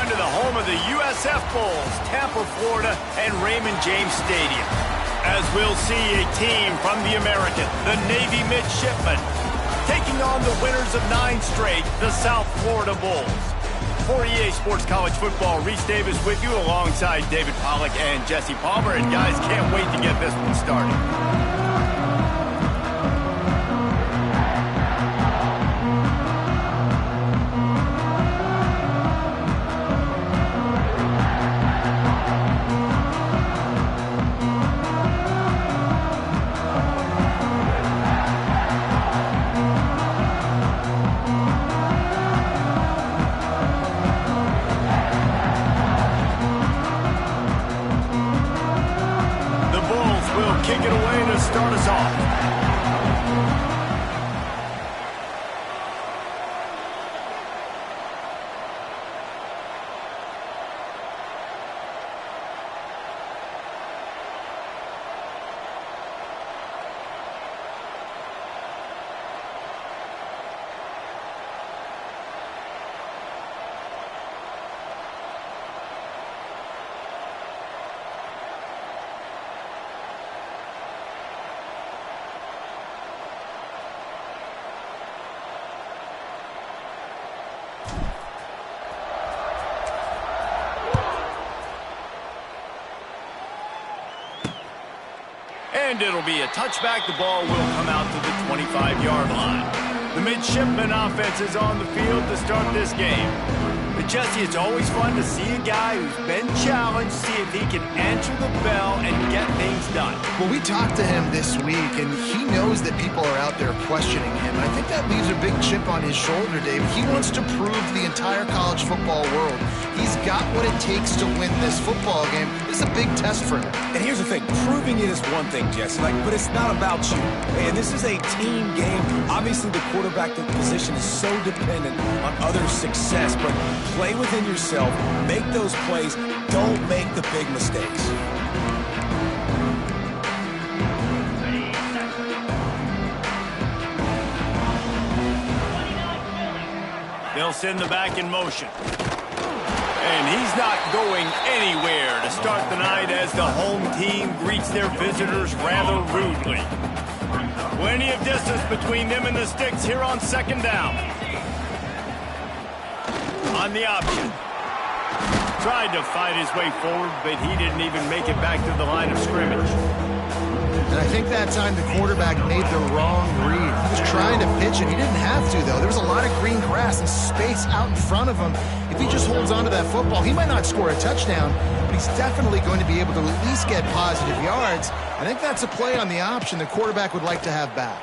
going to the home of the USF Bulls, Tampa, Florida, and Raymond James Stadium. As we'll see a team from the American, the Navy Midshipmen, taking on the winners of 9 straight, the South Florida Bulls. For EA Sports College Football, Reese Davis with you alongside David Pollack and Jesse Palmer. And guys, can't wait to get this one started. Kick it away to start us off. And it'll be a touchback. The ball will come out to the 25-yard line. The Midshipman offense is on the field to start this game. But Jesse, it's always fun to see a guy who's been challenged, see if he can answer the bell and get things done. Well, we talked to him this week, and he knows that people are out there questioning him. I think that leaves a big chip on his shoulder, Dave. He wants to prove to the entire college football world he's got what it takes to win this football game. This is a big test for him. And here's the thing, proving it is one thing, Jesse, but it's not about you. And this is a team game. Obviously, the quarterback position is so dependent on others' success, but play within yourself, make those plays, don't make the big mistakes. They'll send the back in motion. And he's not going anywhere to start the night as the home team greets their visitors rather rudely. Plenty of distance between them and the sticks here on second down. On the option. Tried to fight his way forward, but he didn't even make it back to the line of scrimmage. And I think that time the quarterback made the wrong read. He was trying to pitch it. He didn't have to, though. There was a lot of green grass and space out in front of him. If he just holds on to that football, he might not score a touchdown, but he's definitely going to be able to at least get positive yards. I think that's a play on the option the quarterback would like to have back.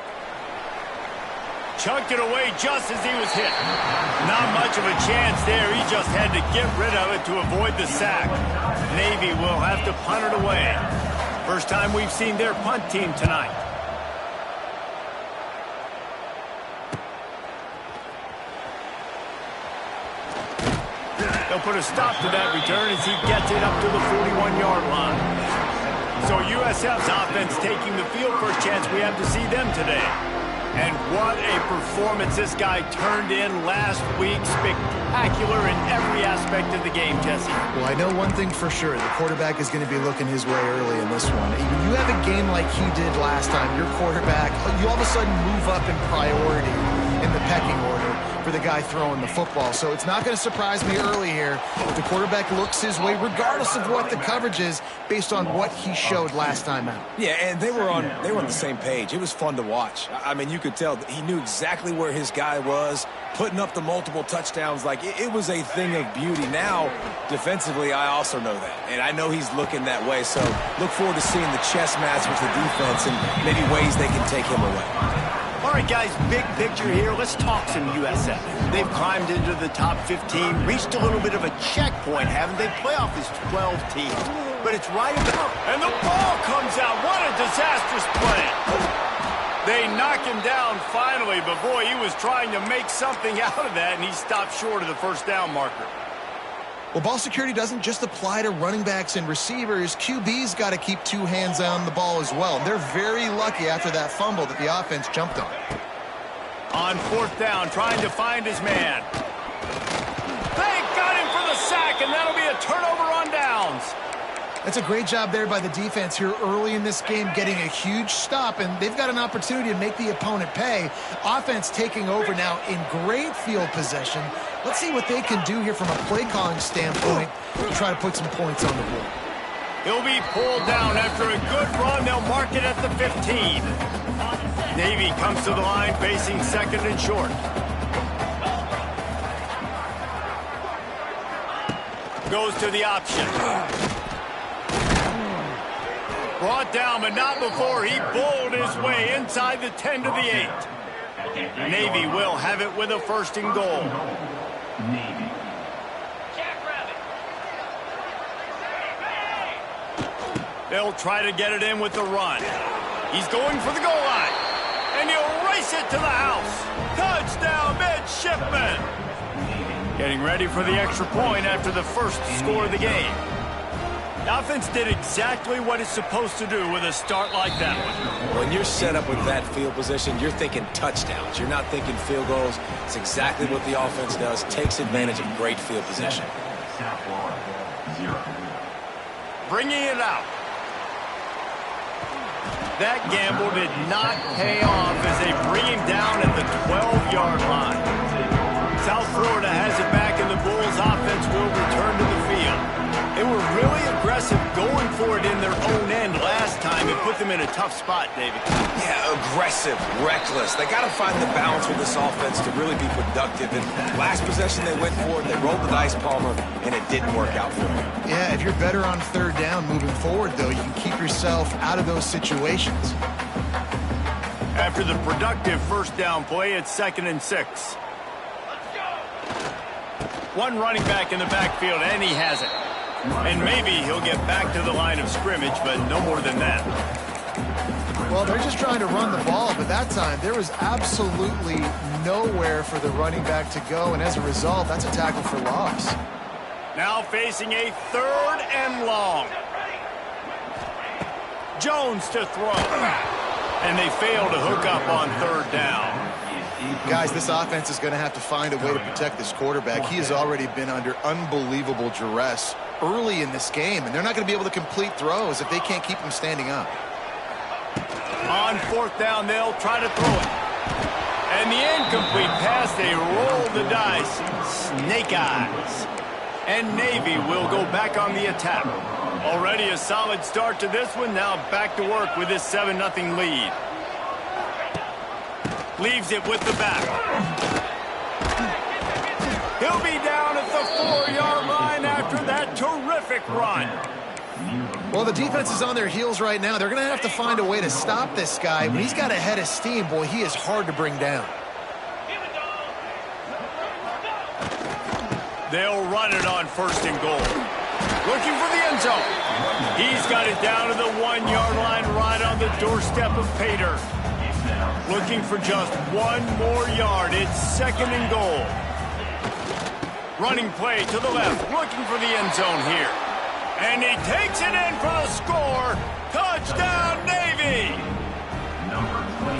Chucked it away just as he was hit. Not much of a chance there. He just had to get rid of it to avoid the sack. Navy will have to punt it away. First time we've seen their punt team tonight. They'll put a stop to that return as he gets it up to the 41-yard line. So USF's offense taking the field. First chance we have to see them today. And what a performance this guy turned in last week. Spectacular in every aspect of the game, Jesse. Well, I know one thing for sure. The quarterback is going to be looking his way early in this one. When you have a game like he did last time, your quarterback, you all of a sudden move up in priority in the pecking order for the guy throwing the football. So it's not going to surprise me early here if the quarterback looks his way, regardless of what the coverage is, based on what he showed last time out. Yeah, and they were on the same page. It was fun to watch. I mean, you could tell that he knew exactly where his guy was, putting up the multiple touchdowns. Like, it was a thing of beauty. Now, defensively, I also know that. And I know he's looking that way. So look forward to seeing the chess match with the defense and maybe ways they can take him away. All right, guys, big picture here. Let's talk some USF. They've climbed into the top 15, reached a little bit of a checkpoint, haven't they? Playoff is 12 teams, but it's right about. And the ball comes out. What a disastrous play. They knock him down finally, but boy, he was trying to make something out of that, and he stopped short of the first down marker. Well, ball security doesn't just apply to running backs and receivers. QB's got to keep 2 hands on the ball as well. They're very lucky after that fumble that the offense jumped on. On fourth down, trying to find his man. They got him for the sack, and that'll be a turnover on downs. That's a great job there by the defense here early in this game, getting a huge stop, and they've got an opportunity to make the opponent pay. Offense taking over now in great field possession. Let's see what they can do here from a play calling standpoint to try to put some points on the board. He'll be pulled down after a good run. They'll mark it at the 15. Navy comes to the line facing second and short. Goes to the option. Brought down, but not before he bowled his way inside the 10 to the 8. Navy will have it with a first and goal. They'll try to get it in with the run. He's going for the goal line. And he'll race it to the house. Touchdown, midshipman. Getting ready for the extra point after the first score of the game. The offense did exactly what it's supposed to do with a start like that one. When you're set up with that field position, you're thinking touchdowns. You're not thinking field goals. It's exactly what the offense does. Takes advantage of great field position. Bringing it out. That gamble did not pay off as they bring him down at the 12-yard line. South Florida has it back, and the Bulls offense will return to the field. They were really aggressive going for it in their own end last time. It put them in a tough spot, David. Yeah, aggressive, reckless. They got to find the balance with this offense to really be productive. And last possession they went for it, they rolled the dice, Palmer, and it didn't work out for them. Yeah, if you're better on third down moving forward, though, you can keep yourself out of those situations. After the productive first down play, it's 2nd and 6. One running back in the backfield, and he has it. And maybe he'll get back to the line of scrimmage, but no more than that. Well, they're just trying to run the ball, but that time there was absolutely nowhere for the running back to go, and as a result, that's a tackle for loss. Now facing a 3rd and long. Jones to throw. And they fail to hook up on 3rd down. Guys, this offense is going to have to find a way to protect this quarterback. He has already been under unbelievable duress early in this game, and they're not going to be able to complete throws if they can't keep him standing up. On 4th down, they'll try to throw it. And the incomplete pass, they roll the dice. Snake eyes. And Navy will go back on the attack. Already a solid start to this one. Now back to work with this 7-0 lead. Leaves it with the back. He'll be down at the 4-yard line after that terrific run. Well, the defense is on their heels right now. They're going to have to find a way to stop this guy. When he's got a head of steam, boy, he is hard to bring down. They'll run it on 1st and goal. Looking for the end zone. He's got it down to the 1-yard line right on the doorstep of Pater. Looking for just 1 more yard. It's 2nd and goal. Running play to the left. Looking for the end zone here. And he takes it in for the score. Touchdown, Navy!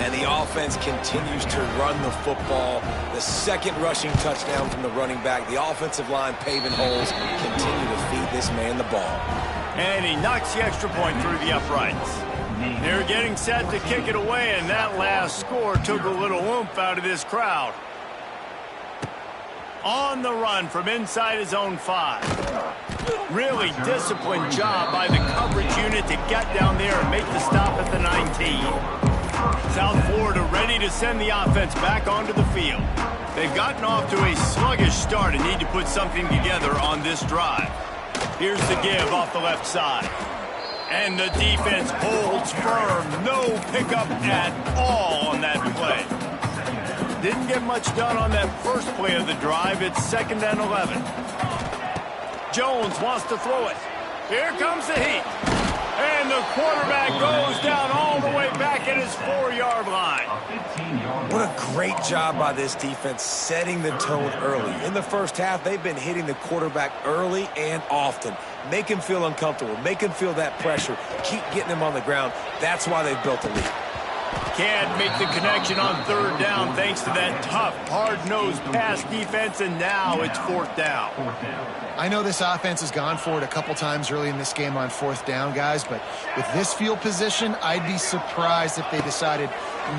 And the offense continues to run the football. The 2nd rushing touchdown from the running back. The offensive line paving holes. Continue to feed this man the ball. And he knocks the extra point through the uprights. They're getting set to kick it away, and that last score took a little oomph out of this crowd. On the run from inside his own 5. Really disciplined job by the coverage unit to get down there and make the stop at the 19. South Florida ready to send the offense back onto the field. They've gotten off to a sluggish start and need to put something together on this drive. Here's the give off the left side. And the defense holds firm. No pickup at all on that play. Didn't get much done on that first play of the drive. It's 2nd and 11. Jones wants to throw it. Here comes the heat. And the quarterback goes down all the way back at his 4-yard line. What a great job by this defense setting the tone early. In the first half, they've been hitting the quarterback early and often. Make him feel uncomfortable. Make him feel that pressure. Keep getting him on the ground. That's why they've built a lead. can't make the connection on third down thanks to that tough, hard-nosed pass defense, and now it's fourth down. I know this offense has gone for it a couple times early in this game on fourth down, guys, but with this field position, I'd be surprised if they decided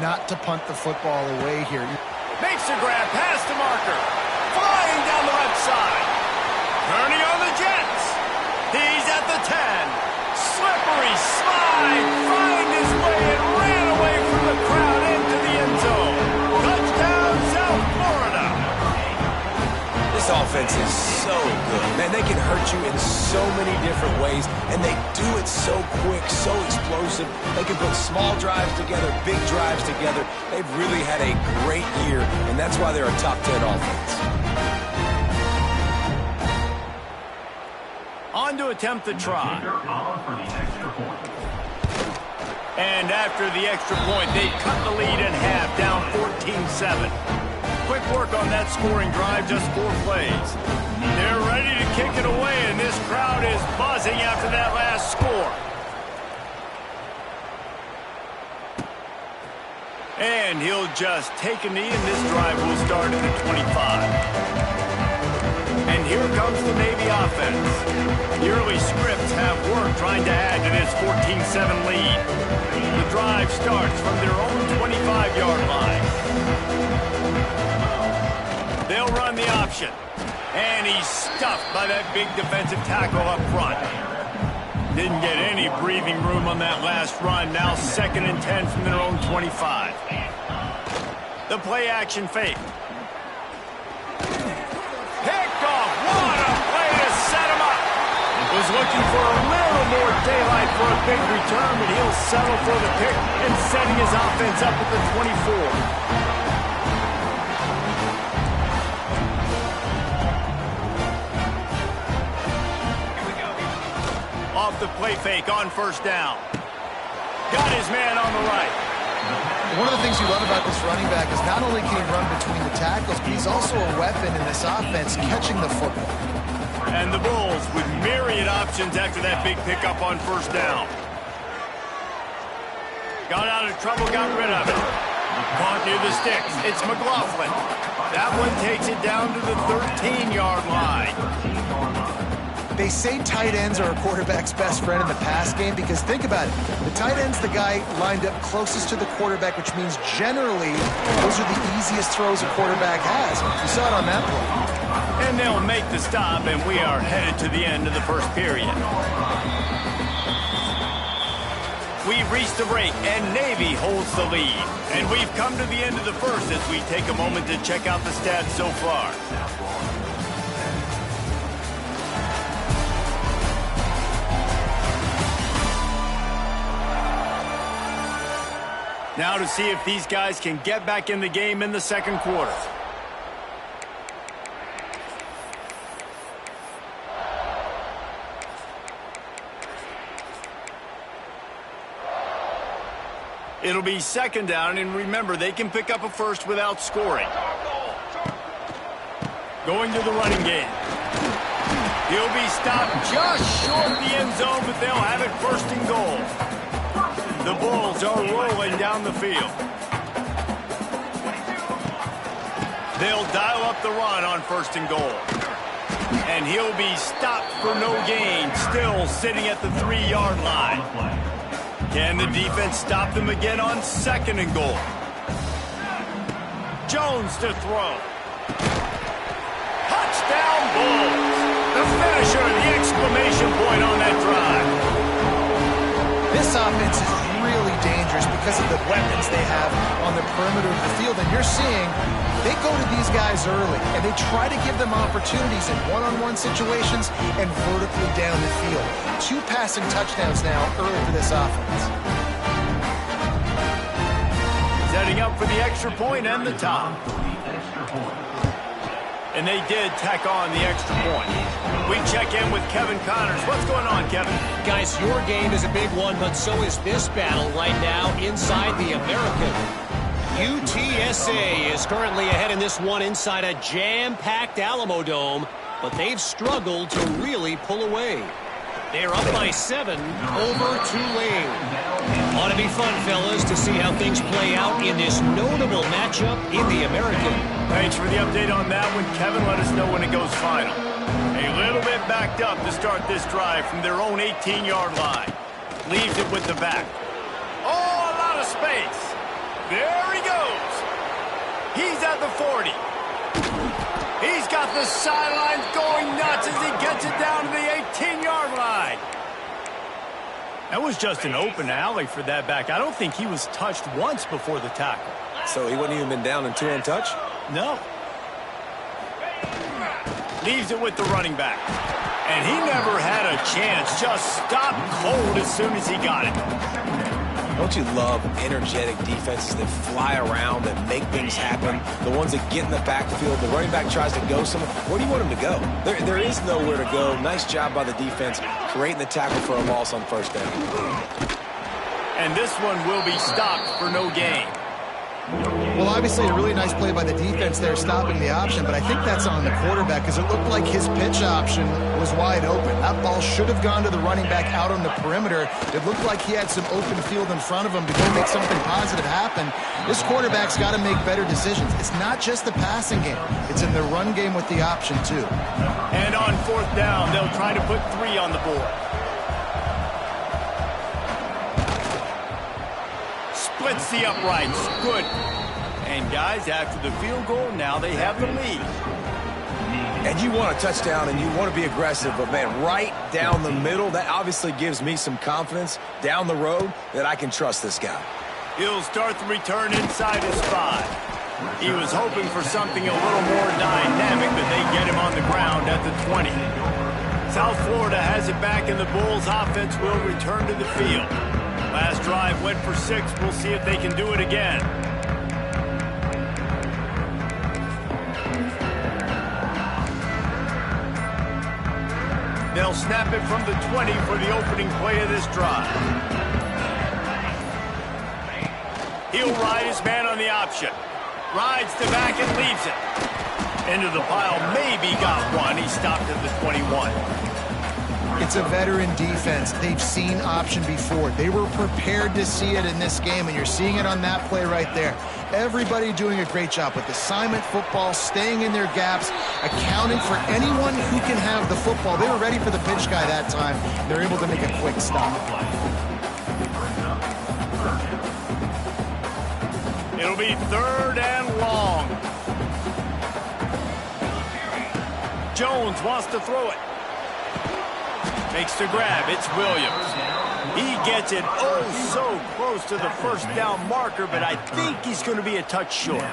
not to punt the football away here. Makes a grab past the marker. Flying down the left side. Turning on the Jets. He's at the 10. Slippery slide. Find his way and ran away from the crowd into the end zone. Touchdown, South Florida. This offense is so good. Man, they can hurt you in so many different ways, and they do it so quick, so explosive. They can put small drives together, big drives together. They've really had a great year, and that's why they're a top 10 offense. On to attempt the try. And after the extra point, they cut the lead in half, down 14-7. Quick work on that scoring drive, just 4 plays. They're ready to kick it away, and this crowd is buzzing after that last score. And he'll just take a knee, and this drive will start at the 25. And here comes the Navy offense. The early scripts have worked trying to add to this 14-7 lead. The drive starts from their own 25-yard line. They'll run the option. And he's stuffed by that big defensive tackle up front. Didn't get any breathing room on that last run. Now 2nd and 10 from their own 25. The play action fake. Was looking for a little more daylight for a big return, but he'll settle for the pick and setting his offense up at the 24. Off the play fake on first down. Got his man on the right. One of the things you love about this running back is not only can he run between the tackles, but he's also a weapon in this offense catching the football. And the Bulls with myriad options after that big pickup on first down. Got out of trouble, got rid of it. Caught near the sticks. It's McLaughlin. That one takes it down to the 13-yard line. They say tight ends are a quarterback's best friend in the pass game because think about it. The tight end's the guy lined up closest to the quarterback, which means generally those are the easiest throws a quarterback has. You saw it on that play. And they'll make the stop, and we are headed to the end of the first period. We've reached the break, and Navy holds the lead. And we've come to the end of the first as we take a moment to check out the stats so far. Now to see if these guys can get back in the game in the second quarter. It'll be 2nd down, and remember, they can pick up a first without scoring. Going to the running game. He'll be stopped just short of the end zone, but they'll have it 1st and goal. The Bulls are rolling down the field. They'll dial up the run on 1st and goal. And he'll be stopped for no gain, still sitting at the 3-yard line. Can the defense stop them again on 2nd and goal? Jones to throw. Touchdown Bulls. The finisher, the exclamation point on that drive. This offense is really dangerous because of the weapons they have on the perimeter of the field. And you're seeing they go to these guys early, and they try to give them opportunities in one-on-one situations and vertically down the field. 2 passing touchdowns now early for this offense. Setting up for the extra point and the top. And they did tack on the extra point. We check in with Kevin Connors. What's going on, Kevin? Guys, your game is a big one, but so is this battle right now inside the American. UTSA is currently ahead in this one inside a jam-packed Alamo Dome, but they've struggled to really pull away. They're up by 7 over Tulane. Ought to be fun, fellas, to see how things play out in this notable matchup in the American. Thanks for the update on that one, Kevin. Let us know when it goes final. A little bit backed up to start this drive from their own 18-yard line. Leaves it with the back. Oh, a lot of space. There he goes. He's at the 40. He's got the sidelines going nuts as he gets it down to the 18-yard line. That was just an open alley for that back. I don't think he was touched once before the tackle. So he wouldn't even been down in 2 untouched? No. Leaves it with the running back. And he never had a chance. Just stopped cold as soon as he got it. Don't you love energetic defenses that fly around, that make things happen? The ones that get in the backfield, the running back tries to go somewhere. Where do you want him to go? There is nowhere to go. Nice job by the defense, creating the tackle for a loss on first down. And this one will be stopped for no gain. Well, obviously a really nice play by the defense there, stopping the option, but I think that's on the quarterback because it looked like his pitch option was wide open. That ball should have gone to the running back out on the perimeter. It looked like he had some open field in front of him to go make something positive happen. This quarterback's got to make better decisions. It's not just the passing game. It's in the run game with the option, too. And on 4th down, they'll try to put 3 on the board. Splits the uprights. Good. And guys, after the field goal, now they have the lead. And you want a touchdown and you want to be aggressive, but man, right down the middle, that obviously gives me some confidence down the road that I can trust this guy. He'll start the return inside his 5. He was hoping for something a little more dynamic, but they get him on the ground at the 20. South Florida has it back, and the Bulls offense will return to the field. Last drive went for 6. We'll see if they can do it again. They'll snap it from the 20 for the opening play of this drive. He'll ride his man on the option. Rides the back and leaves it. Into the pile, maybe got one. He stopped at the 21. It's a veteran defense. They've seen option before. They were prepared to see it in this game, and you're seeing it on that play right there. Everybody doing a great job with assignment football, staying in their gaps, accounting for anyone who can have the football. They were ready for the pitch guy that time. They're able to make a quick stop. It'll be 3rd and long. Jones wants to throw it. Makes the grab. It's Williams. He gets it oh so close to the 1st down marker, but I think he's going to be a touch short.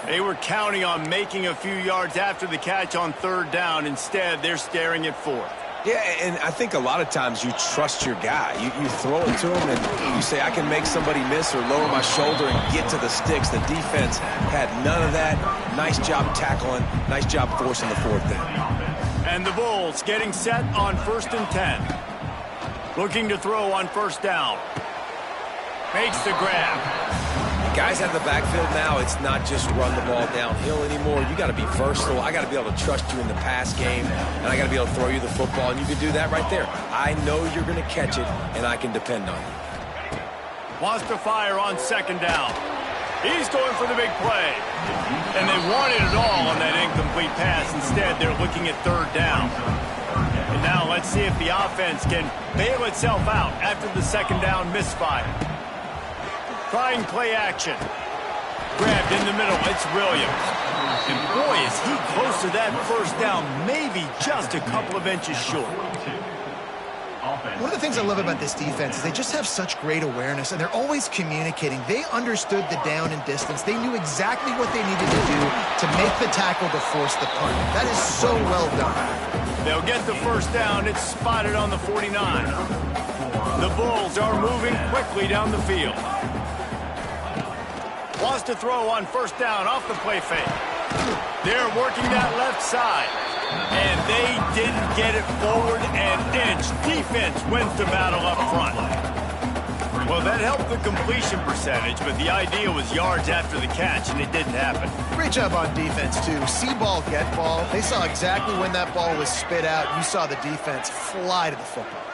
They were counting on making a few yards after the catch on 3rd down. Instead, they're staring at 4th. Yeah, and I think a lot of times you trust your guy. You throw it to him and you say, I can make somebody miss or lower my shoulder and get to the sticks. The defense had none of that. Nice job tackling. Nice job forcing the 4th down. And the Bulls getting set on 1st and 10. Looking to throw on 1st down. Makes the grab. Guys out of the backfield now, it's not just run the ball downhill anymore. You got to be versatile. I got to be able to trust you in the pass game, and I got to be able to throw you the football, and you can do that right there. I know you're going to catch it, and I can depend on you. Wants to fire on 2nd down. He's going for the big play. And they wanted it all on that incomplete pass. Instead, they're looking at 3rd down. And now let's see if the offense can bail itself out after the 2nd down misfire. Trying play action. Grabbed in the middle. It's Williams. And boy, is he close to that 1st down. Maybe just a couple of inches short. One of the things I love about this defense is they just have such great awareness, and they're always communicating. They understood the down and distance. They knew exactly what they needed to do to make the tackle to force the punt. That is so well done. They'll get the 1st down. It's spotted on the 49. The Bulls are moving quickly down the field. Wants to throw on 1st down off the play fake. They're working that left side. And they didn't get it forward an inch. Defense wins the battle up front. Well, that helped the completion percentage, but the idea was yards after the catch, and it didn't happen. Great job on defense, too. See ball, get ball. They saw exactly when that ball was spit out. You saw the defense fly to the football.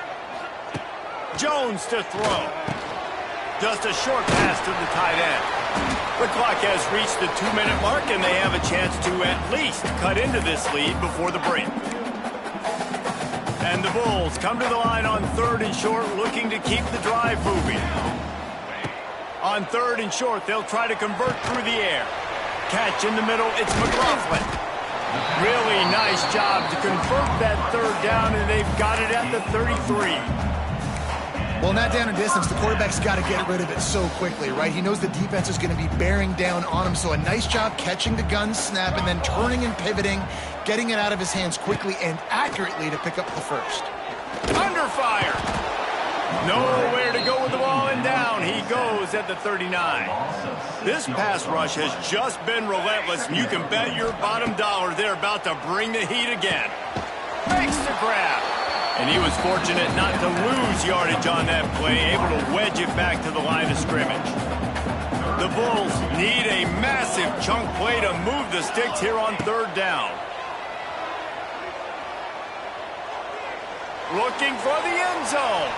Jones to throw. Just a short pass to the tight end. The clock has reached the 2-minute mark, and they have a chance to at least cut into this lead before the break. And the Bulls come to the line on 3rd and short, looking to keep the drive moving. On 3rd and short, they'll try to convert through the air. Catch in the middle, it's McLaughlin. Really nice job to convert that 3rd down, and they've got it at the 33. Well, in that down and distance, the quarterback's got to get rid of it so quickly, right? He knows the defense is going to be bearing down on him, so a nice job catching the gun snap and then turning and pivoting, getting it out of his hands quickly and accurately to pick up the first. Under fire. Nowhere to go with the ball, and down he goes at the 39. This pass rush has just been relentless, and you can bet your bottom dollar they're about to bring the heat again. Makes the grab. And he was fortunate not to lose yardage on that play, able to wedge it back to the line of scrimmage. The Bulls need a massive chunk play to move the sticks here on 3rd down. Looking for the end zone.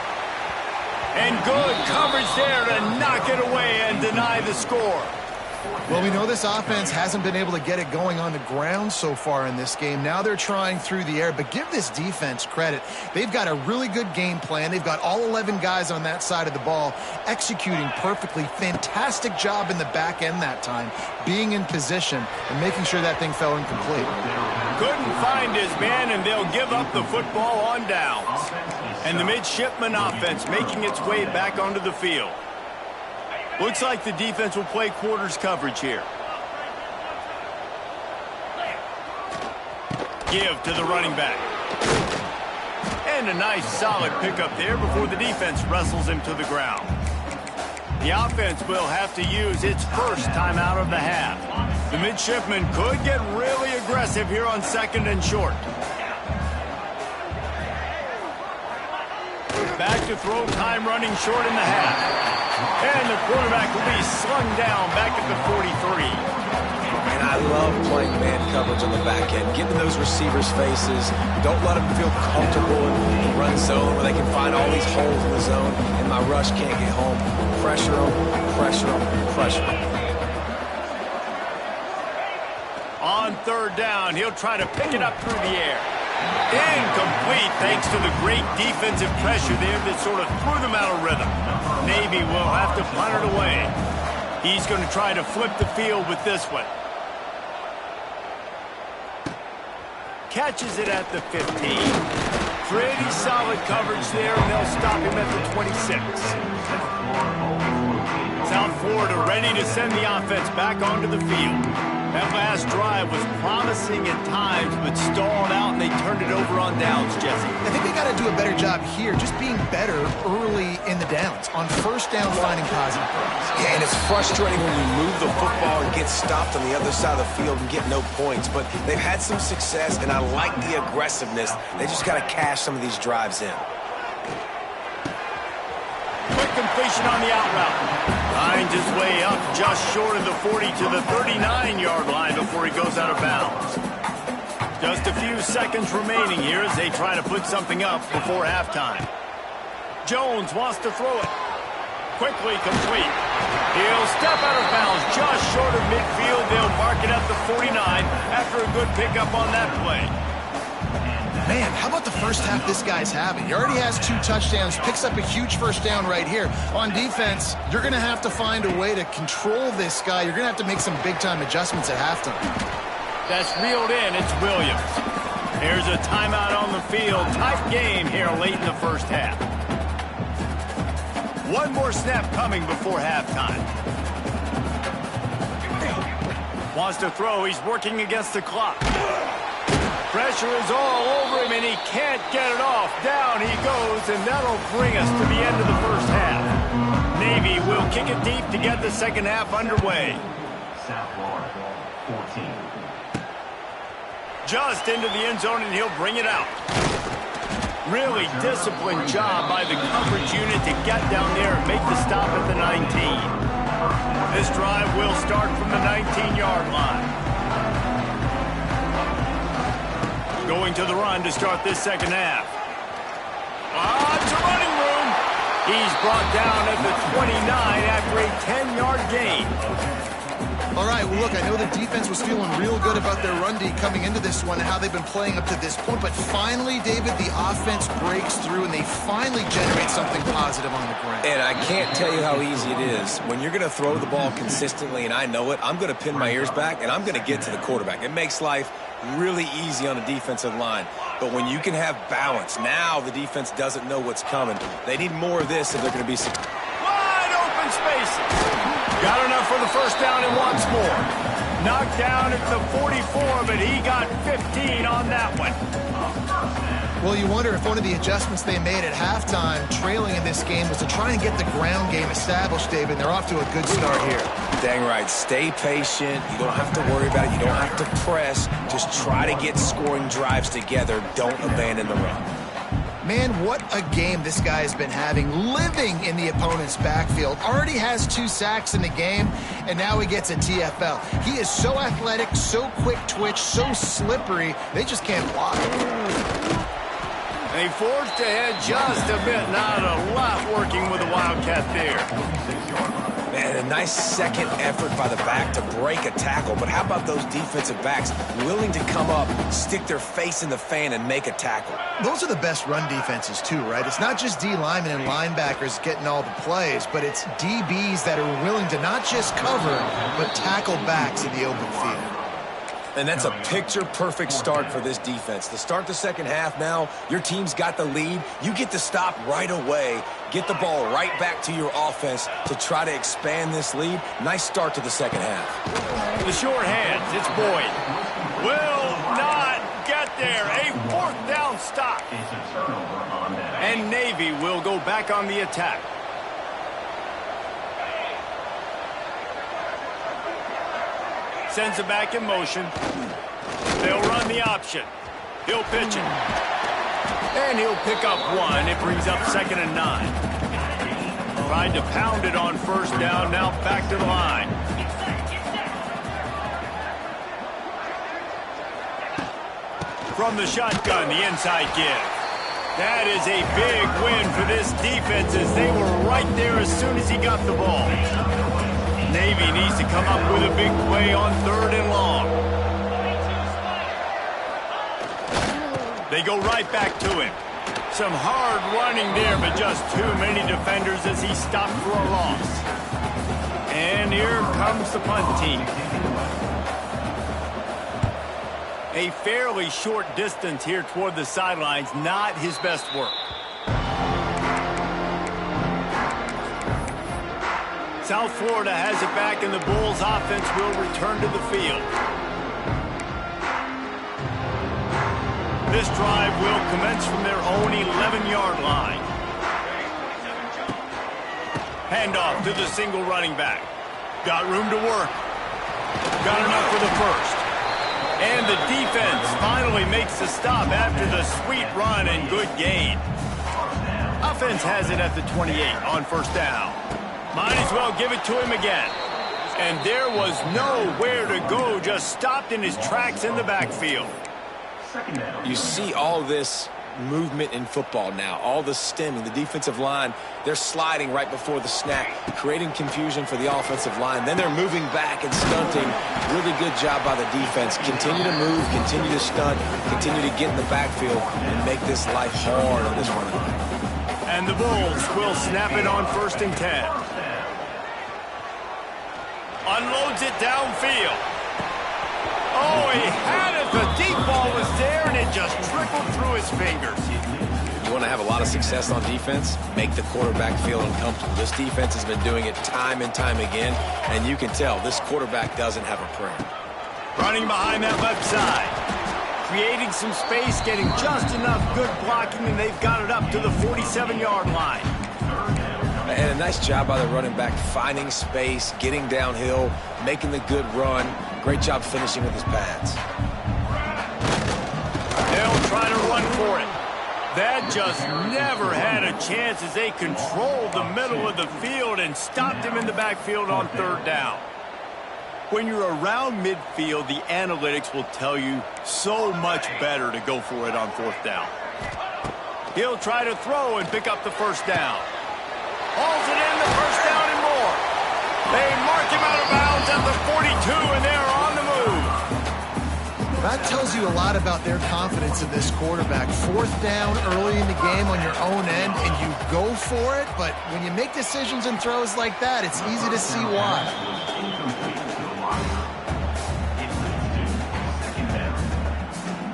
And good coverage there to knock it away and deny the score. Well, we know this offense hasn't been able to get it going on the ground so far in this game. Now they're trying through the air, but give this defense credit. They've got a really good game plan. They've got all 11 guys on that side of the ball executing perfectly. Fantastic job in the back end that time, being in position and making sure that thing fell incomplete. Couldn't find his man, and they'll give up the football on downs. And the midshipman offense making its way back onto the field. Looks like the defense will play quarters coverage here. Give to the running back. And a nice solid pickup there before the defense wrestles him to the ground. The offense will have to use its first timeout of the half. The midshipmen could get really aggressive here on 2nd and short. Back to throw, time running short in the half. And the quarterback will be slung down back at the 43. And I love playing man coverage on the back end. Get in those receivers' faces. Don't let them feel comfortable in the run zone where they can find all these holes in the zone and my rush can't get home. Pressure them, pressure them, pressure them. On 3rd down, he'll try to pick it up through the air. Incomplete thanks to the great defensive pressure there that sort of threw them out of rhythm. Navy will have to punt it away. He's going to try to flip the field with this one. Catches it at the 15. Pretty solid coverage there, and they'll stop him at the 26. South Florida ready to send the offense back onto the field. That last drive was promising at times, but stalled out, and they turned it over on downs, Jesse. I think they got to do a better job here, just being better early in the downs. On 1st down, finding positive plays. Yeah, and it's frustrating when you move the football and get stopped on the other side of the field and get no points. But they've had some success, and I like the aggressiveness. They just got to cash some of these drives in. Quick completion on the out route. Finds his way up just short of the 40 to the 39-yard line before he goes out of bounds. Just a few seconds remaining here as they try to put something up before halftime. Jones wants to throw it. Quickly complete. He'll step out of bounds just short of midfield. They'll mark it at the 49 after a good pickup on that play. Man, how about the first half this guy's having? He already has 2 touchdowns, picks up a huge 1st down right here. On defense, you're going to have to find a way to control this guy. You're going to have to make some big-time adjustments at halftime. That's reeled in. It's Williams. Here's a timeout on the field. Tight game here late in the first half. One more snap coming before halftime. Wants to throw. He's working against the clock. Pressure is all over him, and he can't get it off. Down he goes, and that'll bring us to the end of the first half. Navy will kick it deep to get the second half underway. South Florida, 14. Just into the end zone, and he'll bring it out. Really disciplined job by the coverage unit to get down there and make the stop at the 19. This drive will start from the 19-yard line. Going to the run to start this second half. Lots of running room. He's brought down at the 29 after a 10-yard gain. All right, well, look, I know the defense was feeling real good about their run D coming into this one and how they've been playing up to this point, but finally, David, the offense breaks through and they finally generate something positive on the ground. And I can't tell you how easy it is. When you're going to throw the ball consistently, and I know it, I'm going to pin my ears back and I'm going to get to the quarterback. It makes life really easy on the defensive line. But when you can have balance, now the defense doesn't know what's coming. They need more of this if they're going to be successful. Wide open spaces. Got enough for the first down and wants more. Knocked down at the 44, but he got 15 on that one. Well, you wonder if one of the adjustments they made at halftime, trailing in this game, was to try and get the ground game established, David. They're off to a good start here. Dang right. Stay patient. You don't have to worry about it. You don't have to press. Just try to get scoring drives together. Don't abandon the run. Man, what a game this guy has been having, living in the opponent's backfield. Already has 2 sacks in the game, and now he gets a TFL. He is so athletic, so quick twitch, so slippery, they just can't block him. They forced ahead just a bit. Not a lot working with the Wildcat there. Man, a nice second effort by the back to break a tackle. But how about those defensive backs willing to come up, stick their face in the fan, and make a tackle? Those are the best run defenses, too, right? It's not just D linemen and linebackers getting all the plays, but it's DBs that are willing to not just cover, but tackle backs in the open field. And that's a picture-perfect start for this defense. To start the second half now, your team's got the lead. You get to stop right away, get the ball right back to your offense to try to expand this lead. Nice start to the second half. The short hands, it's Boyd. Will not get there. A 4th down stop. And Navy will go back on the attack. Sends it back in motion. They'll run the option. He'll pitch it. And he'll pick up 1. It brings up 2nd and 9. Tried to pound it on 1st down. Now back to the line. From the shotgun, the inside give. That is a big win for this defense as they were right there as soon as he got the ball. Navy needs to come up with a big play on 3rd and long. They go right back to him. Some hard running there, but just too many defenders as he stopped for a loss. And here comes the punt team. A fairly short distance here toward the sidelines, not his best work. South Florida has it back, and the Bulls offense will return to the field. This drive will commence from their own 11-yard line. Handoff to the single running back. Got room to work. Got enough for the first. And the defense finally makes the stop after the sweet run and good gain. Offense has it at the 28 on 1st down. Might as well give it to him again. And there was nowhere to go, just stopped in his tracks in the backfield. You see all this movement in football now, all the stemming, the defensive line, they're sliding right before the snap, creating confusion for the offensive line. Then they're moving back and stunting. Really good job by the defense. Continue to move, continue to stunt, continue to get in the backfield and make this life hard on this running line. And the Bulls will snap it on 1st and 10. Unloads it downfield. Oh, he had it. The deep ball was there, and it just trickled through his fingers. You want to have a lot of success on defense? Make the quarterback feel uncomfortable. This defense has been doing it time and time again, and you can tell this quarterback doesn't have a prayer. Running behind that left side. Creating some space, getting just enough good blocking, and they've got it up to the 47-yard line. And a nice job by the running back, finding space, getting downhill, making the good run. Great job finishing with his pads. They'll try to run for it. That just never had a chance as they controlled the middle of the field and stopped him in the backfield on third down. When you're around midfield, the analytics will tell you so much better to go for it on fourth down. He'll try to throw and pick up the first down. Hauls it in, the first down and more. They mark him out of bounds at the 42, and they're on the move. That tells you a lot about their confidence in this quarterback. Fourth down early in the game on your own end, and you go for it, but when you make decisions and throws like that, it's easy to see why.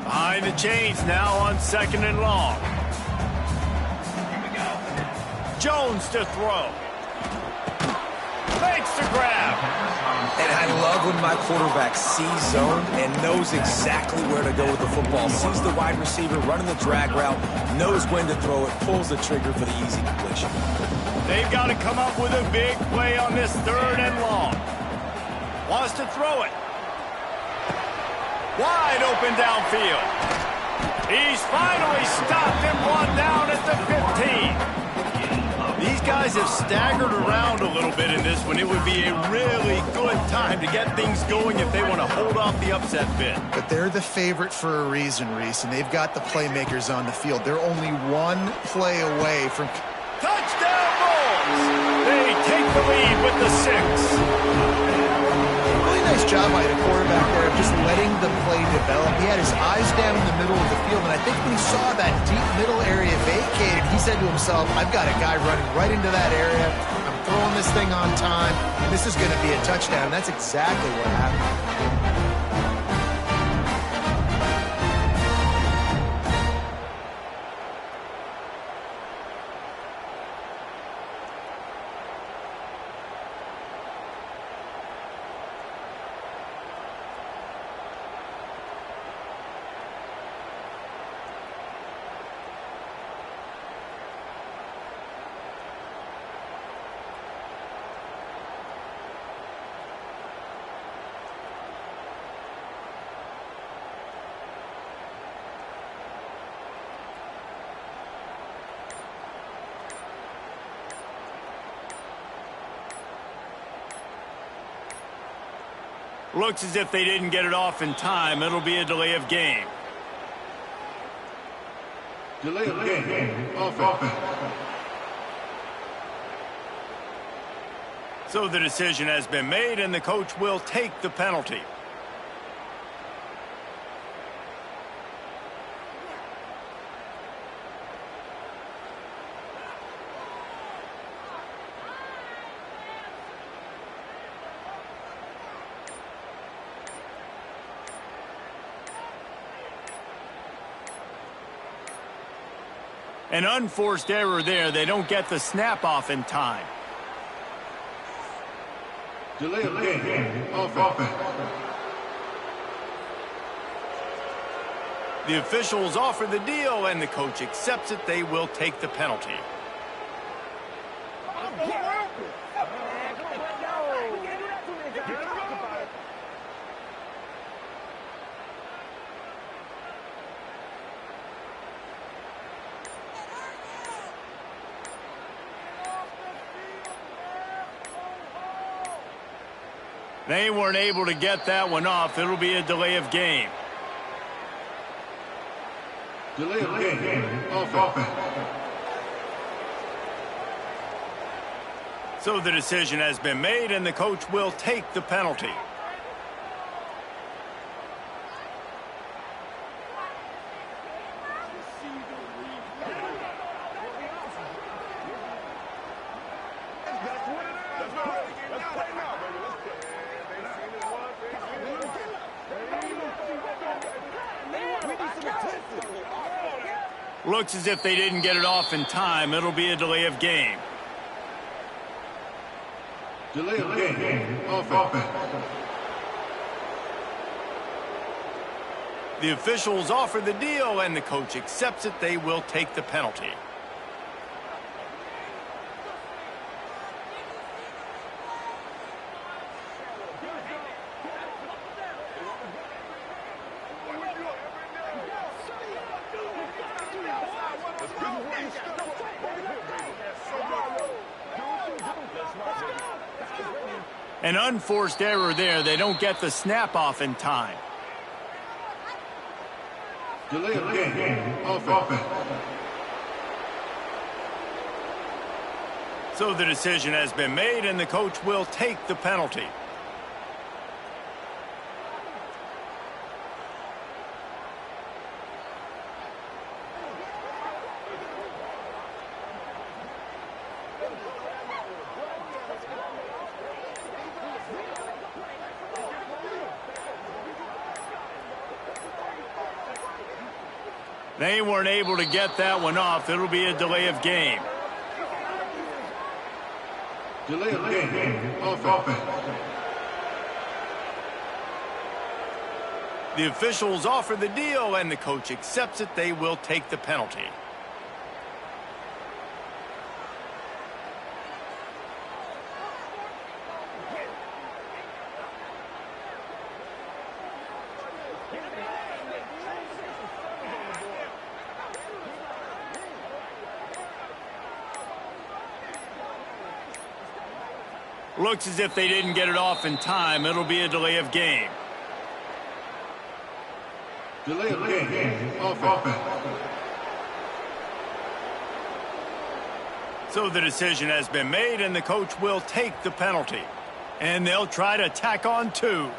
Behind the chains now on second and long. Jones to throw. Makes the grab. And I love when my quarterback sees zone and knows exactly where to go with the football. Sees the wide receiver running the drag route, knows when to throw it, pulls the trigger for the easy completion. They've got to come up with a big play on this third and long. Wants to throw it. Wide open downfield. He's finally stopped and brought down at the 15. These guys have staggered around a little bit in this one. It would be a really good time to get things going if they want to hold off the upset bid. But they're the favorite for a reason, Reese, and they've got the playmakers on the field. They're only one play away from... Touchdown Bulls! They take the lead with the 6. Really nice job by the quarterback there of just letting the play develop. He had his eyes down in the middle of the field, and I think when he saw that deep middle area vacated, he said to himself, I've got a guy running right into that area. I'm throwing this thing on time, and this is going to be a touchdown. And that's exactly what happened. Looks as if they didn't get it off in time. It'll be a delay of game. Delay of game. Offense. So the decision has been made, and the coach will take the penalty. An unforced error there. They don't get the snap off in time. Delay of game. Offense. The officials offer the deal, and the coach accepts it. They will take the penalty. They weren't able to get that one off. It'll be a delay of game. Delay of game. Offense. So the decision has been made, and the coach will take the penalty. Looks as if they didn't get it off in time. It'll be a delay of game. Delay of game. Offense. The officials offer the deal, and the coach accepts it. They will take the penalty. An unforced error there. They don't get the snap off in time. Delay of game. Offense. So the decision has been made, and the coach will take the penalty. They weren't able to get that one off. It'll be a delay of game. Delay of game. Offense. The officials offer the deal, and the coach accepts it. They will take the penalty. Looks as if they didn't get it off in time. It'll be a delay of game. Delay of game. Offense. So the decision has been made, and the coach will take the penalty. And they'll try to tack on 2.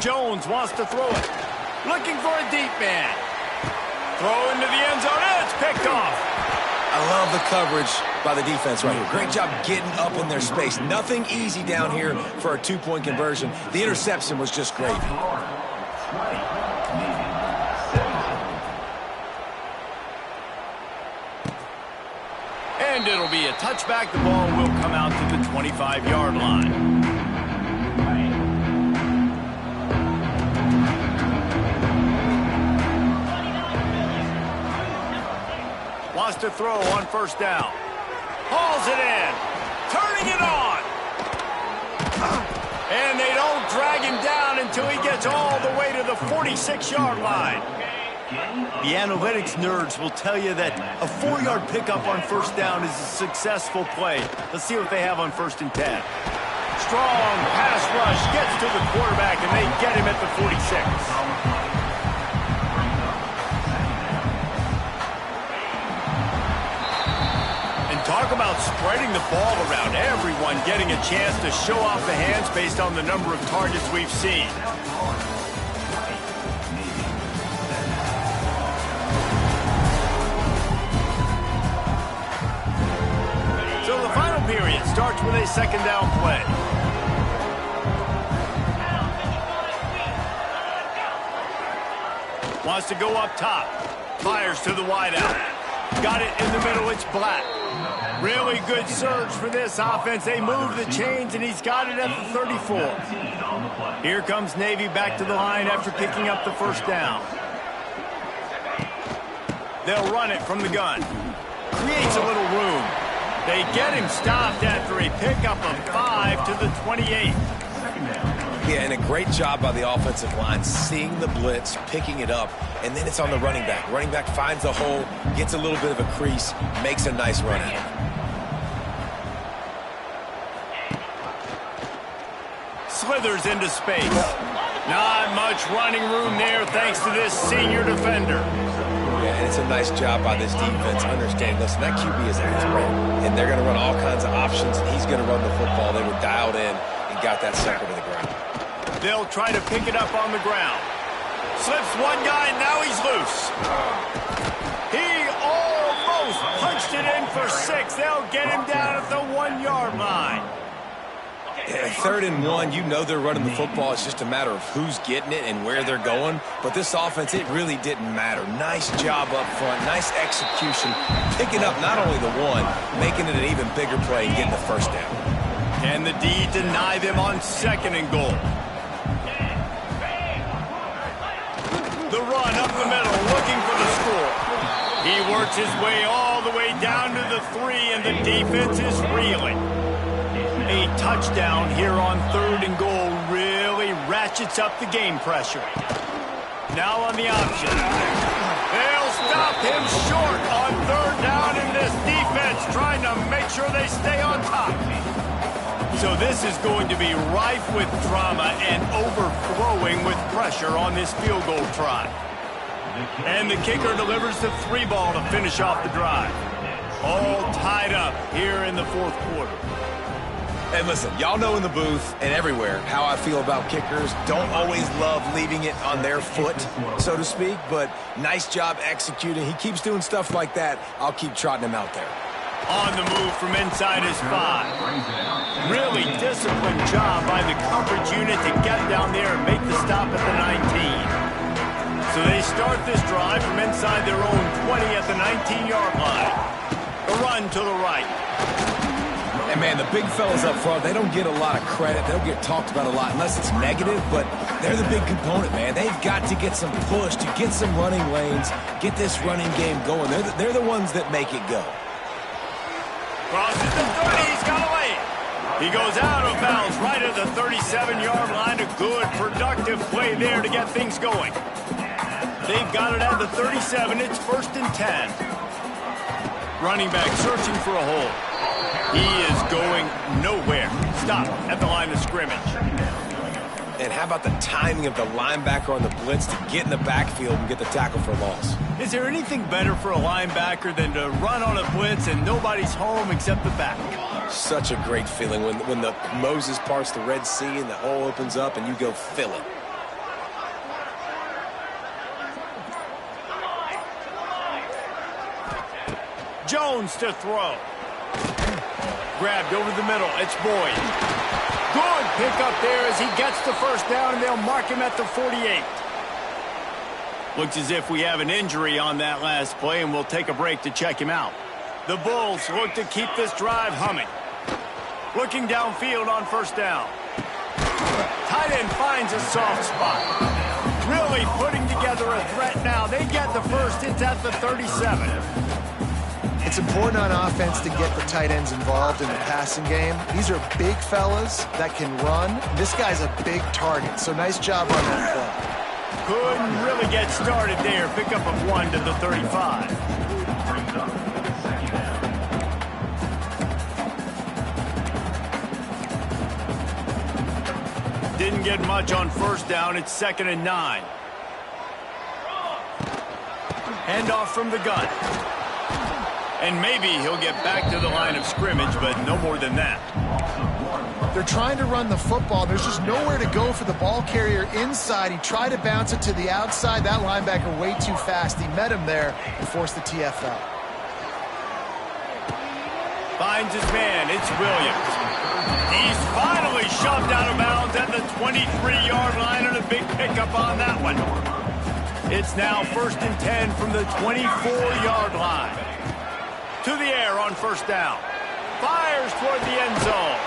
Jones wants to throw it. Looking for a deep man. Throw into the end zone, and it's picked off. I love the coverage by the defense right here. Great job getting up in their space. Nothing easy down here for a 2-point conversion. The interception was just great. And it'll be a touchback. The ball will come out to the 25-yard line. Wants to throw on first down. Hauls it in. Turning it on. And they don't drag him down until he gets all the way to the 46-yard line. The analytics nerds will tell you that a 4-yard pickup on first down is a successful play. Let's see what they have on 1st and 10. Strong pass rush gets to the quarterback, and they get him at the 46. Talk about spreading the ball around. Everyone getting a chance to show off the hands based on the number of targets we've seen. So the final period starts with a 2nd down play. Wants to go up top. Fires to the wideout. Got it in the middle. It's Black. Really good surge for this offense. They move the chains, and he's got it at the 34. Here comes Navy back to the line after picking up the 1st down. They'll run it from the gun. Creates a little room. They get him stopped after a pickup of 5 to the 28. Yeah, and a great job by the offensive line, seeing the blitz, picking it up, and then it's on the running back. Running back finds a hole, gets a little bit of a crease, makes a nice run at it. Slithers into space. Not much running room there thanks to this senior defender. Yeah, and it's a nice job by this defense understanding, listen, that QB is at his ready, and they're going to run all kinds of options, and he's going to run the football. They were dialed in and got that sucker to the ground. They'll try to pick it up on the ground. Slips one guy, now he's loose. He almost punched it in for 6. They'll get him down at the 1-yard line. Yeah, 3rd and 1, you know they're running the football. It's just a matter of who's getting it and where they're going. But this offense, it really didn't matter. Nice job up front, nice execution, picking up not only the 1, making it an even bigger play and getting the 1st down. Can the D deny them on 2nd and goal? The run up the middle, looking for the score. He works his way all the way down to the 3, and the defense is reeling. A touchdown here on 3rd and goal really ratchets up the game pressure. Now on the option. They'll will stop him short on third down in this defense, trying to make sure they stay on top. So this is going to be rife with drama and overflowing with pressure on this field goal try. And the kicker delivers the 3 ball to finish off the drive. All tied up here in the fourth quarter. And listen, y'all know in the booth and everywhere how I feel about kickers. Don't always love leaving it on their foot, so to speak, but nice job executing. He keeps doing stuff like that. I'll keep trotting him out there. On the move from inside his 5. Really disciplined job by the coverage unit to get down there and make the stop at the 19. So they start this drive from inside their own 20 at the 19-yard line. A run to the right. And, man, the big fellas up front, they don't get a lot of credit. They don't get talked about a lot unless it's negative, but they're the big component, man. They've got to get some push to get some running lanes, get this running game going. They're the ones that make it go. Crosses the 30. He's got away. He goes out of bounds right at the 37-yard line. A good, productive play there to get things going. They've got it at the 37. It's 1st and 10. Running back searching for a hole. He is going nowhere. Stop at the line of scrimmage. And how about the timing of the linebacker on the blitz to get in the backfield and get the tackle for loss? Is there anything better for a linebacker than to run on a blitz and nobody's home except the back? Such a great feeling when the Moses parts the Red Sea and the hole opens up and you go fill it. Jones to throw. Grabbed over the middle. It's Boyd. Good pickup there as he gets the first down, and they'll mark him at the 48. Looks as if we have an injury on that last play, and we'll take a break to check him out. The Bulls look to keep this drive humming. Looking downfield on first down. Tight end finds a soft spot. Really putting together a threat now. They get the first. It's at the 37. It's important on offense to get the tight ends involved in the passing game. These are big fellas that can run. This guy's a big target, so nice job on that play. Couldn't really get started there. Pickup of 1 to the 35. Didn't get much on first down. It's 2nd and 9. Handoff from the gun. And maybe he'll get back to the line of scrimmage, but no more than that. They're trying to run the football. There's just nowhere to go for the ball carrier inside. He tried to bounce it to the outside. That linebacker way too fast. He met him there and forced the TFL. Finds his man. It's Williams. He's finally shoved out of bounds at the 23-yard line, and a big pickup on that one. It's now 1st and 10 from the 24-yard line. To the air on first down. Fires toward the end zone.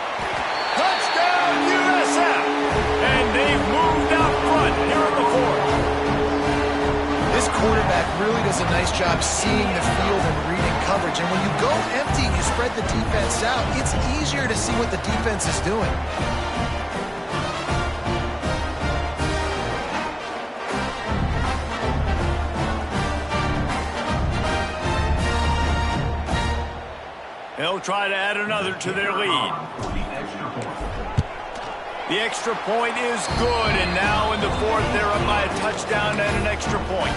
Touchdown, USF! And they've moved out front here in the fourth. This quarterback really does a nice job seeing the field and reading coverage. And when you go empty, you spread the defense out, it's easier to see what the defense is doing. They'll try to add another to their lead. The extra point is good, and now in the fourth, they're up by a touchdown and an extra point.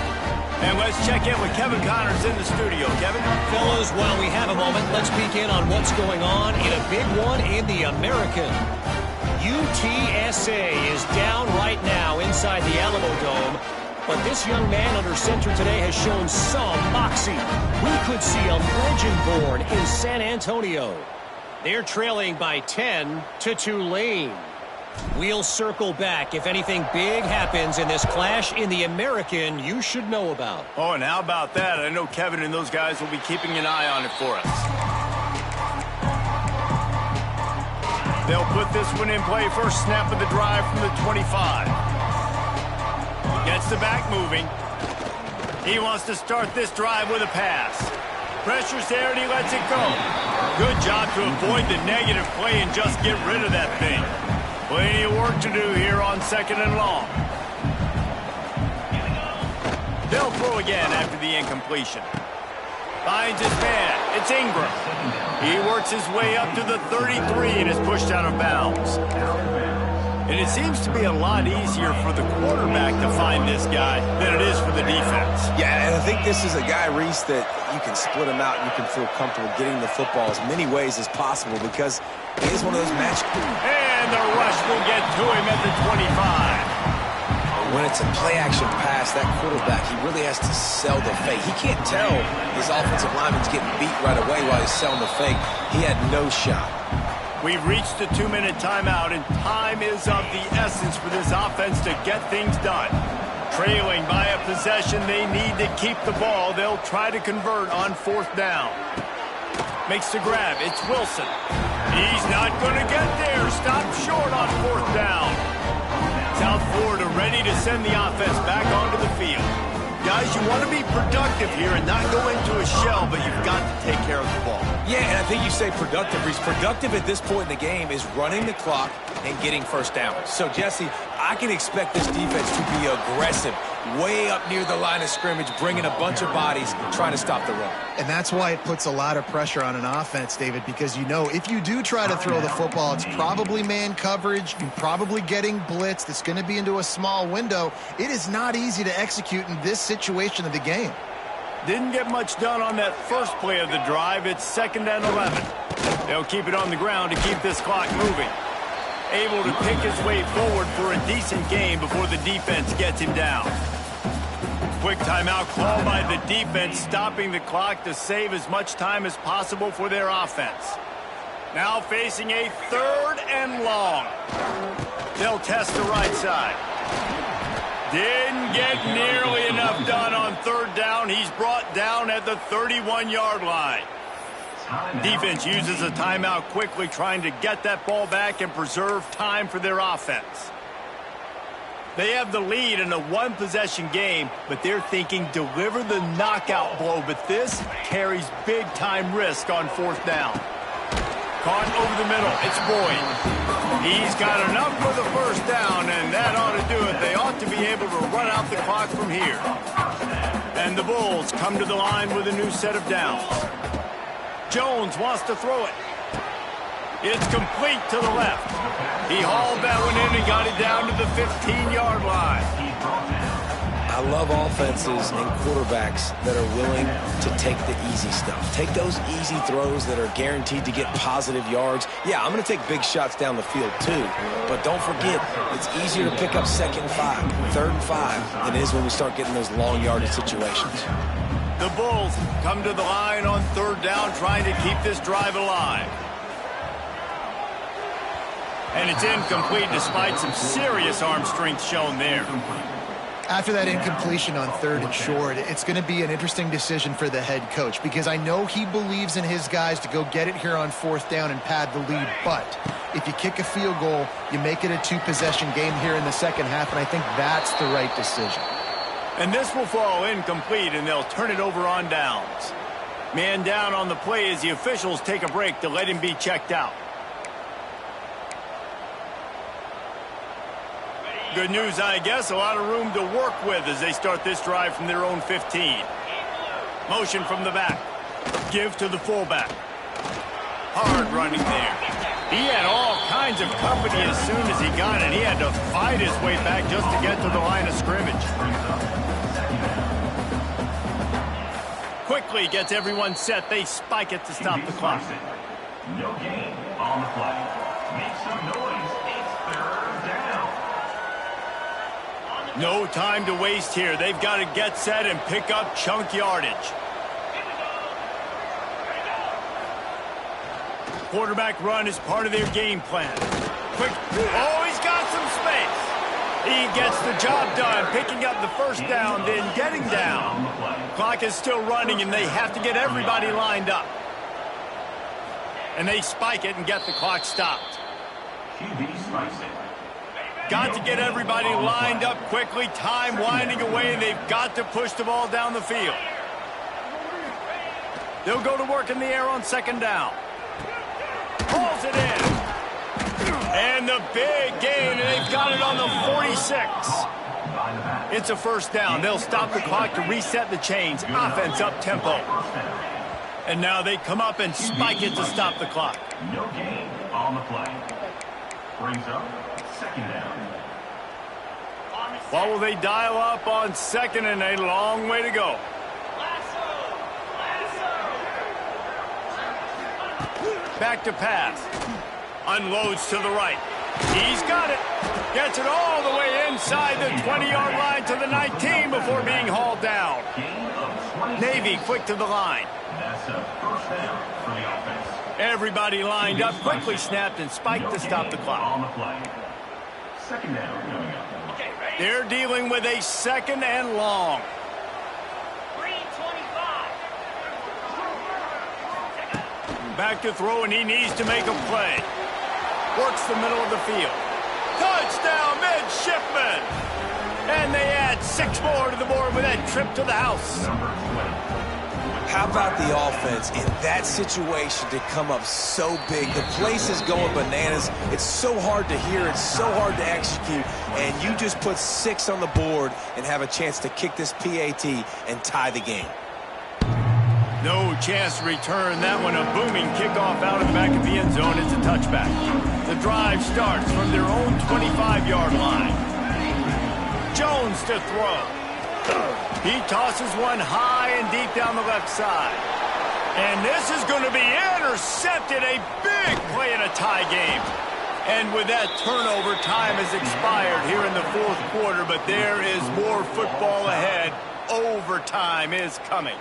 And let's check in with Kevin Connors in the studio. Kevin? Fellas, while we have a moment, let's peek in on what's going on in a big one in the American. UTSA is down right now inside the Alamo Dome. But this young man under center today has shown some moxie. We could see a legend born in San Antonio. They're trailing by 10 to Tulane. We'll circle back if anything big happens in this clash in the American you should know about. Oh, and how about that? I know Kevin and those guys will be keeping an eye on it for us. They'll put this one in play. First snap of the drive from the 25. Gets the back moving. He wants to start this drive with a pass. Pressure's there and he lets it go. Good job to avoid the negative play and just get rid of that thing. Plenty of work to do here on 2nd and long. They'll throw again after the incompletion. Finds his man. It's Ingram. He works his way up to the 33 and is pushed out of bounds. And it seems to be a lot easier for the quarterback to find this guy than it is for the defense. Yeah, and I think this is a guy, Reese, that you can split him out and you can feel comfortable getting the football as many ways as possible because he is one of those match. And the rush will get to him at the 25. When it's a play-action pass, that quarterback, he really has to sell the fake. He can't tell his offensive lineman's getting beat right away while he's selling the fake. He had no shot. We've reached the 2-minute timeout, and time is of the essence for this offense to get things done. Trailing by a possession, they need to keep the ball. They'll try to convert on 4th down. Makes the grab. It's Wilson. He's not going to get there. Stop short on 4th down. South Florida ready to send the offense back onto the field. Guys, you want to be productive here and not go into a shell, but you've got to take care of the ball. Yeah, and I think you say productive. He's productive at this point in the game is running the clock and getting 1st down. So, Jesse, I can expect this defense to be aggressive, way up near the line of scrimmage, bringing a bunch of bodies, trying to stop the run. And that's why it puts a lot of pressure on an offense, David, because you know if you do try to throw the football, it's probably man coverage. You're probably getting blitzed. It's going to be into a small window. It is not easy to execute in this situation of the game. Didn't get much done on that first play of the drive. It's 2nd and 11. They'll keep it on the ground to keep this clock moving. Able to pick his way forward for a decent game before the defense gets him down. Quick timeout called by the defense, stopping the clock to save as much time as possible for their offense. Now facing a 3rd and long. They'll test the right side. Didn't get nearly enough done on 3rd down. He's brought down at the 31-yard line. Defense uses a timeout quickly, trying to get that ball back and preserve time for their offense. They have the lead in a 1-possession game, but they're thinking deliver the knockout blow, but this carries big-time risk on 4th down. Caught over the middle. It's Boyd. He's got enough for the 1st down, and that ought to do it. They ought to be able to run out the clock from here. And the Bulls come to the line with a new set of downs. Jones wants to throw it. It's complete to the left. He hauled that one in and got it down to the 15-yard line. I love offenses and quarterbacks that are willing to take the easy stuff. Take those easy throws that are guaranteed to get positive yards. Yeah, I'm going to take big shots down the field too, but don't forget, it's easier to pick up 2nd and 5, 3rd and 5 than it is when we start getting those long yardage situations. The Bulls come to the line on 3rd down, trying to keep this drive alive. And it's incomplete despite some serious arm strength shown there. After that incompletion on 3rd and short, it's going to be an interesting decision for the head coach because I know he believes in his guys to go get it here on 4th down and pad the lead. But if you kick a field goal, you make it a 2-possession game here in the 2nd half, and I think that's the right decision. And this will fall incomplete, and they'll turn it over on downs. Man down on the play as the officials take a break to let him be checked out. Good news, I guess. A lot of room to work with as they start this drive from their own 15. Motion from the back. Give to the fullback. Hard running there. He had all kinds of company as soon as he got it. He had to fight his way back just to get to the line of scrimmage. Quickly gets everyone set. They spike it to stop the clock. No gain on the play. Make some noise. It's 3rd down. No time to waste here. They've got to get set and pick up chunk yardage. Quarterback run is part of their game plan. Quick. Oh, he's got some space. He gets the job done, picking up the 1st down, then getting down. Clock is still running, and they have to get everybody lined up. And they spike it and get the clock stopped. QB spikes it. Got to get everybody lined up quickly. Time winding away, and they've got to push the ball down the field. They'll go to work in the air on 2nd down. Pulls it in. And the big gain, and they've got it on the 46. behind the back. It's a first down. They'll stop the clock to reset the chains. Offense up tempo. And now they come up and spike it to stop the clock. No gain on the play. Brings up second down. What will they dial up on second and a long way to go? Back to pass. Unloads to the right. He's got it. Gets it all the way inside the 20-yard line to the 19 before being hauled down. Navy quick to the line. That's a first down for the offense. Everybody lined up, quickly snapped and spiked to stop the clock. On the play. Second down coming up. They're dealing with a second and long. Back to throw, and he needs to make a play. Works the middle of the field. Touchdown, midshipman! And they add 6 more to the board with that trip to the house. How about the offense in that situation to come up so big? The place is going bananas. It's so hard to hear. It's so hard to execute. And you just put 6 on the board and have a chance to kick this PAT and tie the game. No chance to return that one. A booming kickoff out of the back of the end zone. It's a touchback. The drive starts from their own 25-yard line. Jones to throw. He tosses one high and deep down the left side. And this is going to be intercepted. A big play in a tie game. And with that turnover, time has expired here in the fourth quarter, but there is more football ahead. Overtime is coming.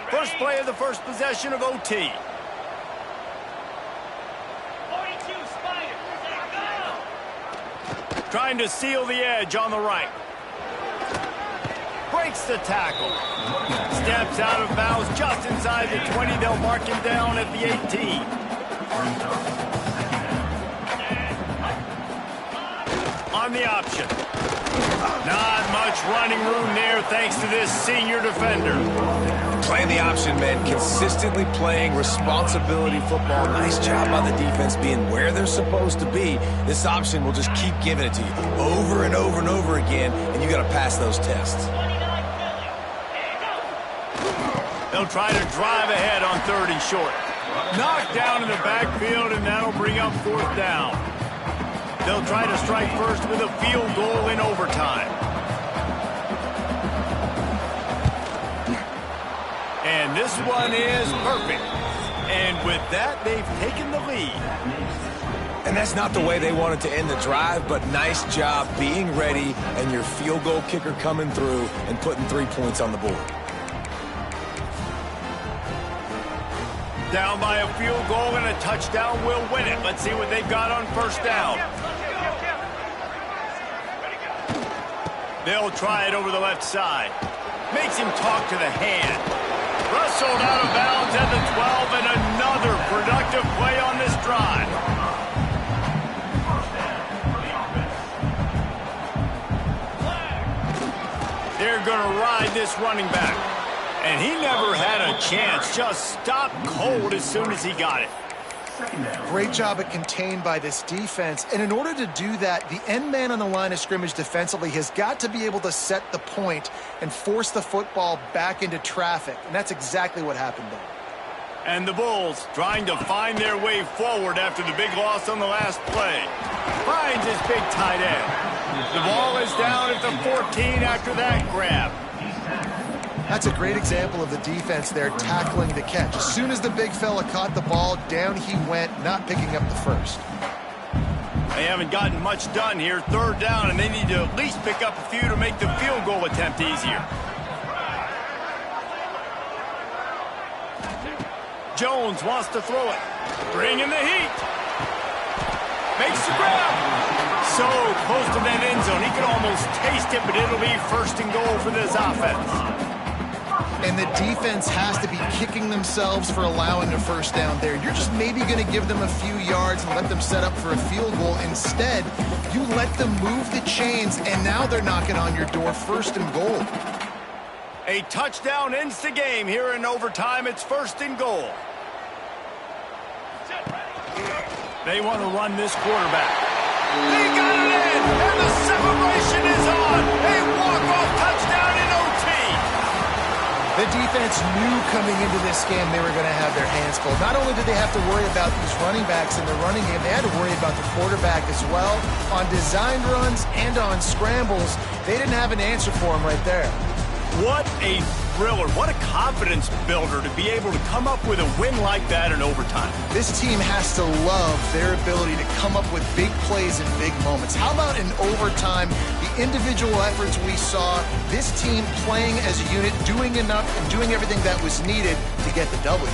First play of the first possession of OT. 42 Spiders, go! Trying to seal the edge on the right. Breaks the tackle. Steps out of bounds just inside the 20. They'll mark him down at the 18. On the option. Not much running room there thanks to this senior defender. Playing the option, man. Consistently playing responsibility football. Nice job by the defense being where they're supposed to be. This option will just keep giving it to you over and over and over again, and you got to pass those tests. They'll try to drive ahead on 3rd and short. Knocked down in the backfield, and that'll bring up 4th down. They'll try to strike first with a field goal in overtime. And this one is perfect. And with that, they've taken the lead. And that's not the way they wanted to end the drive, but nice job being ready and your field goal kicker coming through and putting 3 points on the board. Down by a field goal and a touchdown will win it. Let's see what they've got on first down. They'll try it over the left side. Makes him talk to the hand. Wrestled out of bounds at the 12, and another productive play on this drive. They're going to ride this running back. And he never had a chance. Just stopped cold as soon as he got it. Great job at contained by this defense. And in order to do that, the end man on the line of scrimmage defensively has got to be able to set the point and force the football back into traffic. And that's exactly what happened there. And the Bulls trying to find their way forward after the big loss on the last play. Finds his big tight end. The ball is down at the 14 after that grab. That's a great example of the defense there tackling the catch. As soon as the big fella caught the ball, down he went, not picking up the first. They haven't gotten much done here. 3rd down, and they need to at least pick up a few to make the field goal attempt easier. Jones wants to throw it. Bringing the heat. Makes the grab. So close to that end zone. He could almost taste it, but it'll be 1st and goal for this offense. and the defense has to be kicking themselves for allowing a first down there. You're just maybe going to give them a few yards and let them set up for a field goal. Instead, you let them move the chains, and now they're knocking on your door, 1st and goal. A touchdown ends the game here in overtime. It's 1st and goal. They want to run this quarterback. They got it in, and the celebration is on. A walk-off touchdown in OT. The defense knew coming into this game they were going to have their hands full. Not only did they have to worry about these running backs in the running game, they had to worry about the quarterback as well. On designed runs and on scrambles, they didn't have an answer for him right there. What a thriller. What a confidence builder to be able to come up with a win like that in overtime. This team has to love their ability to come up with big plays in big moments. How about in overtime, the individual efforts we saw, this team playing as a unit, doing enough and doing everything that was needed to get the W.